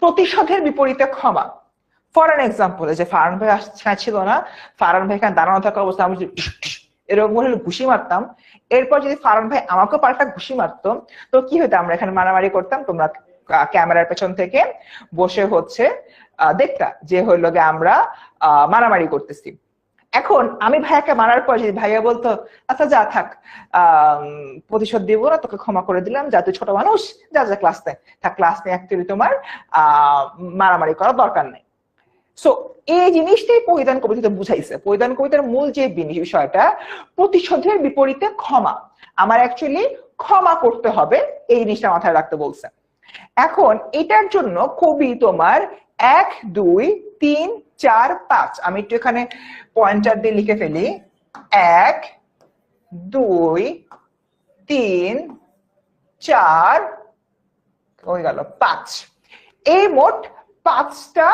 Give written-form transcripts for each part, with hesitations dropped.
প্রতিশোধের বিপরীতে ক্ষমা। ফর অ্যান এক্সাম্পল, যে ফারহান ভাই ছিল না, ফারহান ভাই এখানে দাঁড়ানো থাকা অবস্থা আমি এরকম হলে ঘুষি মারতাম, এরপর যদি ফারহান ভাই আমাকেও পাল্টা ঘুষি মারতো, তো কি হতো, আমরা এখানে মারামারি করতাম, তোমরা ক্যামেরার পেছন থেকে বসে হচ্ছে দেখতা যে হইলো গে আমরা মারামারি করতেছি। এখন আমি ভাইয়াকে মারার পর যদি ভাইয়া বলতো আচ্ছা যা থাক, প্রতিশোধ দিব না, তোকে ক্ষমা করে দিলাম, যা তুই ছোট মানুষ, যা যা ক্লাস নেই, থাক ক্লাস নিয়ে অ্যাকচুয়ালি তোমার মারামারি করার দরকার নেই। সো এই জিনিসটাই পরিধান কবিতাতে বুঝাইছে। পরিধান কবিতার মূল যে বিষয়টা, প্রতিশোধের বিপরীতে ক্ষমা, আমার অ্যাকচুয়ালি ক্ষমা করতে হবে, এই জিনিসটা মাথায় রাখতে বলছে। এখন এটার জন্য কবি তোমার 1 2 3 4 5, আমি একটু এখানে পয়েন্টার দিয়ে লিখে ফেলি, 1 2 3 4 হয়ে গেল 5, এই মোট 5টা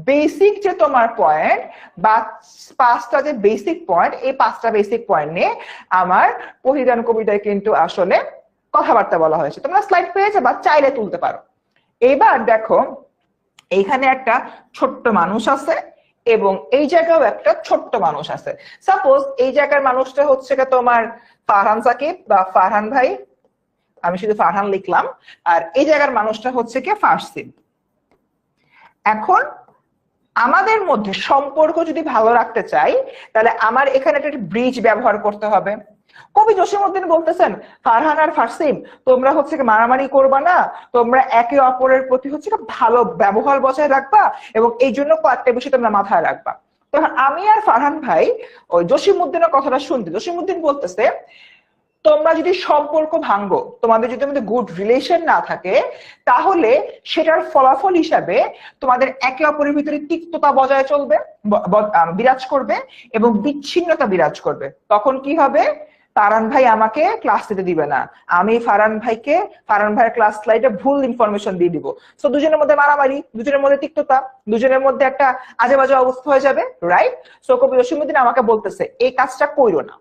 বেসিক যে তোমার পয়েন্ট বা 5টা যে বেসিক পয়েন্ট, এই 5টা বেসিক পয়েন্ট নিয়ে আমার পরিধান কবিতায় কিন্তু আসলে কথাবার্তা বলা হয়েছে। তোমরা স্লাইড পেয়েছো বা চাইলে তুলতে পারো। এবার দেখো এইখানে একটা ছোট্ট মানুষ আছে এবং এই জায়গাও একটা ছোট্ট মানুষ আছে। সাপোজ এই জায়গার মানুষটা হচ্ছে তোমার ফারহান সাকিব বা ফারহান ভাই, আমি শুধু ফারহান লিখলাম, আর এই জায়গার মানুষটা হচ্ছে কি ফারসিন। এখন আমাদের মধ্যে সম্পর্ক যদি ভালো রাখতে চাই, তাহলে আমার এখানে একটা ব্রিজ ব্যবহার করতে হবে। কবি জসিমউদ্দিন বলতেছেন ফারহান আর ফারসিন তোমরা হচ্ছে মারামারি করবা না, তোমরা একে অপরের প্রতি হচ্ছে ভালো ব্যবহার বজায় রাখবা, এবং এই জন্য কয়েকটা বিষয় তোমরা মাথায় রাখবা। তখন আমি আর ফারহান ভাই ওই জসিমউদ্দিনের কথাটা শুনতে, জসিমউদ্দিন বলতেছে তোমরা যদি সম্পর্ক ভাঙ্গো, তোমাদের যদি আমাদের গুড রিলেশন না থাকে, তাহলে সেটার ফলাফল হিসাবে তোমাদের একে অপরের ভিতরে তিক্ততা বজায় চলবে, বিরাজ করবে এবং বিচ্ছিন্নতা বিরাজ করবে। তখন কি হবে, ফারহান ভাই আমাকে ক্লাস দিতে দিবে না, আমি ফারহান ভাইয়ের ক্লাস স্লাইডে ভুল ইনফরমেশন দিয়ে দিব। সো দুজনের মধ্যে মারামারি, দুজনের মধ্যে তিক্ততা, দুজনের মধ্যে একটা আজে বাজে অবস্থা হয়ে যাবে, রাইট? সো কবি জসিমউদ্দিন আমাকে বলতেছে এই কাজটা কইরো না।